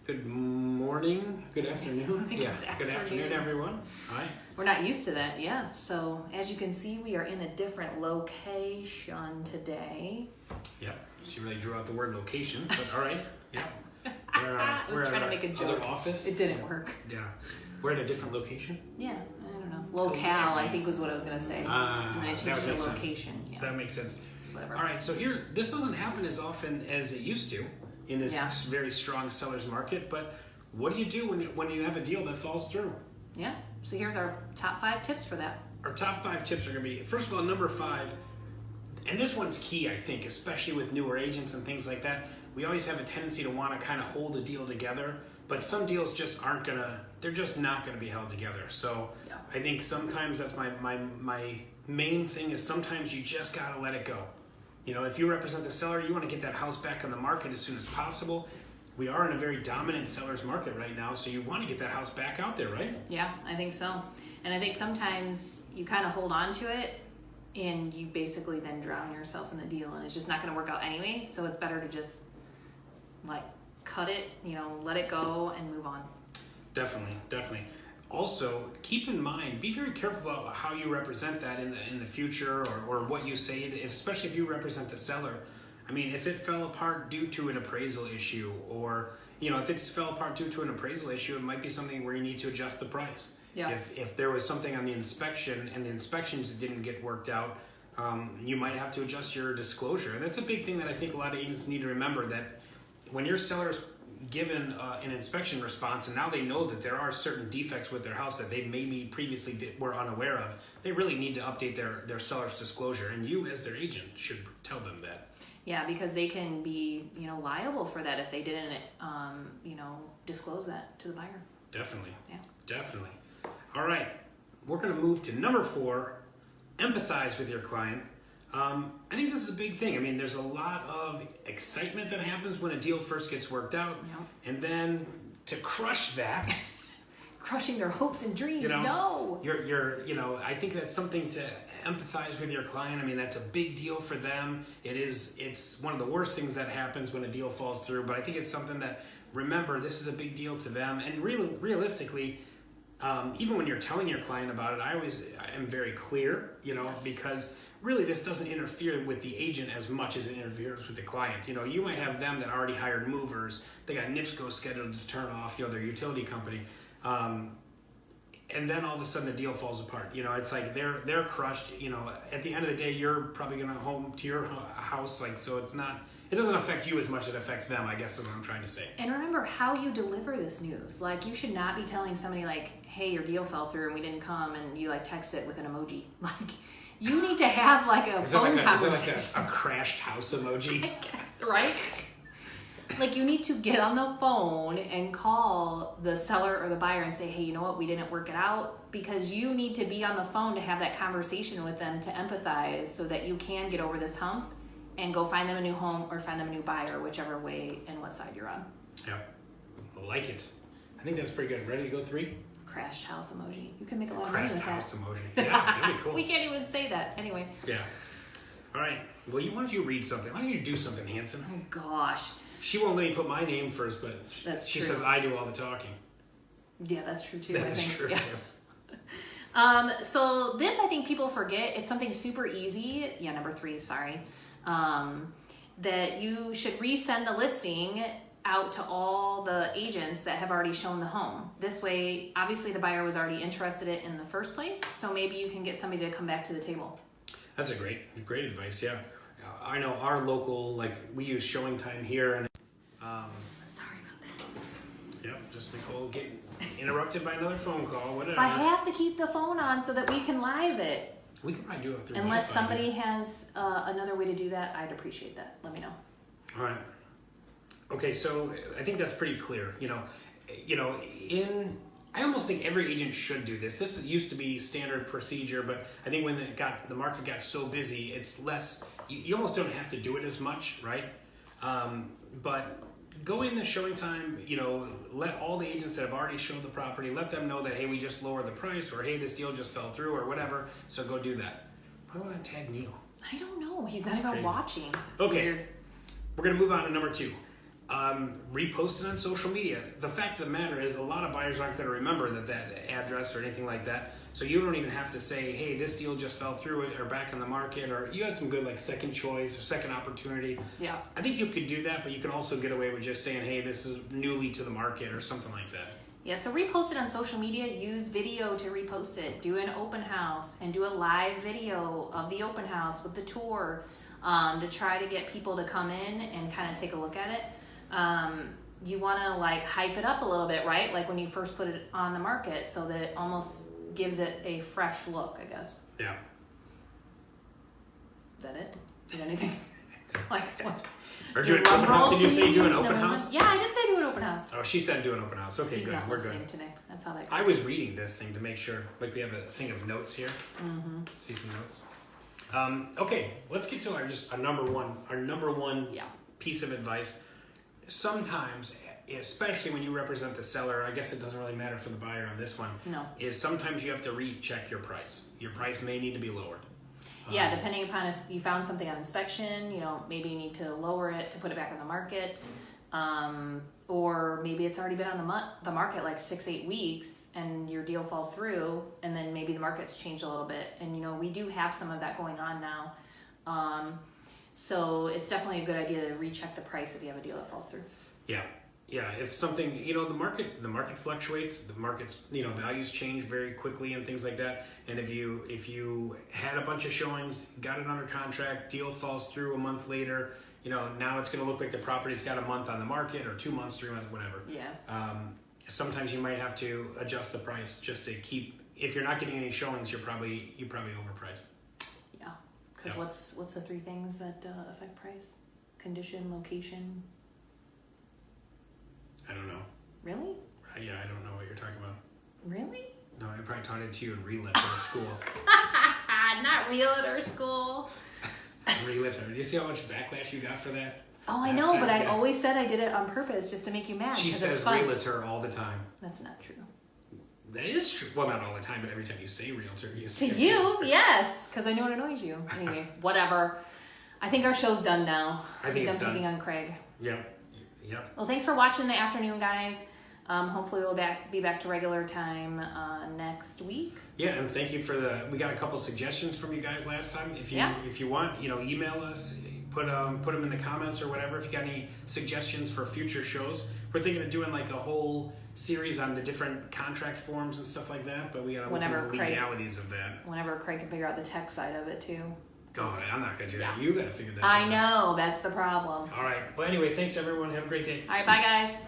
Good morning, good afternoon. Good afternoon, everyone. Hi. We're not used to that, yeah. So as you can see, we are in a different location today. Yep. She really drew out the word location, but all right. Yeah. I was trying to make a joke. Other office. It didn't work. Yeah. We're at a different location. Yeah, I don't know. Locale, I think was what I was gonna say. And I changed it to location. Sense. Yeah. That makes sense. Whatever. All right. So here, this doesn't happen as often as it used to in this very strong seller's market. But what do you do when you have a deal that falls through? Yeah. So here's our top 5 tips for that. Our top 5 tips are going to be, first of all, number 5, and this one's key, I think, especially with newer agents and things like that. We always have a tendency to want to kind of hold a deal together, but some deals just they're just not going to be held together. So I think sometimes that's my main thing is sometimes you just got to let it go. You know, if you represent the seller, you want to get that house back on the market as soon as possible. We are in a very dominant seller's market right now, so you want to get that house back out there, right? Yeah, I think so. And I think sometimes you kind of hold on to it and you basically then drown yourself in the deal and it's just not going to work out anyway. So it's better to just like cut it, let it go and move on. Definitely. Also, keep in mind, be very careful about how you represent that in the future or what you say, especially if you represent the seller. I mean, if it fell apart due to an appraisal issue or, if it fell apart due to an appraisal issue, it might be something where you need to adjust the price. Yeah. If there was something on the inspection and the inspections didn't get worked out, you might have to adjust your disclosure. And that's a big thing that I think a lot of agents need to remember, that when your seller's given an inspection response and now they know that there are certain defects with their house that they maybe previously were unaware of, they really need to update their seller's disclosure. And you as their agent should tell them that. Yeah, because they can be, liable for that if they didn't, disclose that to the buyer. Definitely. Yeah. Definitely. All right. We're going to move to number 4, empathize with your client. I think this is a big thing. I mean, there's a lot of excitement that happens when a deal first gets worked out. Yeah. And then to crush that... Crushing their hopes and dreams, no! I think that's something to empathize with your client. I mean, that's a big deal for them. It's one of the worst things that happens when a deal falls through, but I think it's something that, remember, this is a big deal to them. And realistically, even when you're telling your client about it, I am very clear, because really this doesn't interfere with the agent as much as it interferes with the client. You might have them that already hired movers. They got NIPSCO scheduled to turn off, their utility company. And then all of a sudden the deal falls apart. It's like they're crushed. At the end of the day, you're probably going to home to your house. So it doesn't affect you as much as it affects them, I guess is what I'm trying to say. And remember how you deliver this news. Like, you should not be telling somebody hey, your deal fell through and we didn't come, and you text it with an emoji. You need to have a phone conversation. Is it like a crashed house emoji? I guess, right? You need to get on the phone and call the seller or the buyer and say, hey, you know what, we didn't work it out, because you need to be on the phone to have that conversation with them, to empathize so that you can get over this hump and go find them a new home or find them a new buyer, whichever way and what side you're on. Yeah, I like it. I think that's pretty good. Ready to go 3? Crashed house emoji. You can make a lot of money with that. Crashed house emoji. Yeah, that'd be cool. We can't even say that. Anyway. Yeah. All right. Well, why don't you read something? Why don't you do something, Hanson? Oh, gosh. She won't let me put my name first, but she says I do all the talking. Yeah, that's true too. That is true too. So this, I think people forget. It's something super easy. Yeah, number 3, sorry. That you should resend the listing out to all the agents that have already shown the home. This way, obviously the buyer was already interested in it in the first place, so maybe you can get somebody to come back to the table. That's a great advice, yeah. I know our local, we use Showing Time here, and sorry about that. Yep, just Nicole getting interrupted by another phone call, whatever. I have to keep the phone on so that we can live it. We could probably do it through Unless somebody has another way to do that, I'd appreciate that. Let me know. All right. Okay, so I think that's pretty clear. I almost think every agent should do this. This used to be standard procedure, but I think when the market got so busy, it's less. You almost don't have to do it as much, right? But go in the Showing Time. Let all the agents that have already showed the property, let them know that, hey, we just lowered the price, or hey, this deal just fell through, or whatever. So go do that. Why would I tag Neil? I don't know. He's not even watching. Okay. Weird. We're gonna move on to number 2. repost it on social media. The fact of the matter is, a lot of buyers aren't going to remember that address or anything like that. So you don't even have to say, hey, this deal just fell through or back in the market, or you had some good like second choice or second opportunity. Yeah. I think you could do that, but you can also get away with just saying, hey, this is newly to the market or something like that. Yeah, so repost it on social media, use video to repost it, do an open house and do a live video of the open house with the tour to try to get people to come in and kind of take a look at it. You want to like hype it up a little bit, right? Like when you first put it on the market so that it almost gives it a fresh look, I guess. Yeah. Is that it? Did anything? Like what? Or do an open house? Did you say do an open No, house? Yeah, I did say do an open house. Oh, she said do an open house. Okay, He's good. not We're listening good. today. That's how that goes. I was reading this thing to make sure, like we have a thing of notes here. Mm-hmm. See some notes. Okay, let's get to our number one Yeah. piece of advice. Sometimes, especially when you represent the seller, I guess it doesn't really matter for the buyer on this one. No. Is sometimes you have to recheck your price. Your price may need to be lowered. Yeah, depending upon if you found something on inspection, maybe you need to lower it to put it back on the market. Or maybe it's already been on the market like 6-8 weeks and your deal falls through, and then maybe the market's changed a little bit. And we do have some of that going on now. So it's definitely a good idea to recheck the price if you have a deal that falls through. Yeah. If something, the market fluctuates, the market's, values change very quickly and things like that. And if you had a bunch of showings, got it under contract, deal falls through a month later, now it's going to look like the property's got a month on the market or 2 months, 3 months, whatever. Yeah. Sometimes you might have to adjust the price just to keep, if you're not getting any showings, you probably overpriced. Yeah. Because what's the 3 things that affect price? Condition, location. I don't know. Really? Yeah, I don't know what you're talking about. Really? No, I probably taught it to you in realtor school. Not realtor school. Realtor. Did you see how much backlash you got for that? Oh, I know, but I always said I did it on purpose just to make you mad. She says realtor all the time. That's not true. That is true. Well, not all the time, but every time you say realtor, you To say you, realtor. yes, because I know it annoys you. Anyway, whatever. I think our show's done now. I think it's done done. picking on Craig. Yep. Well, thanks for watching the afternoon, guys. Hopefully we'll be back to regular time next week. Yeah, and thank you for we got a couple suggestions from you guys last time. If you want, email us, put them in the comments or whatever. If you got any suggestions for future shows, we're thinking of doing like a whole series on the different contract forms and stuff like that. But we got to look at the legalities of that. Whenever Craig can figure out the tech side of it too. Oh, I'm not going to do that. You got to figure that out. I know, that's the problem. All right. Well, anyway, thanks everyone. Have a great day. All right, bye guys.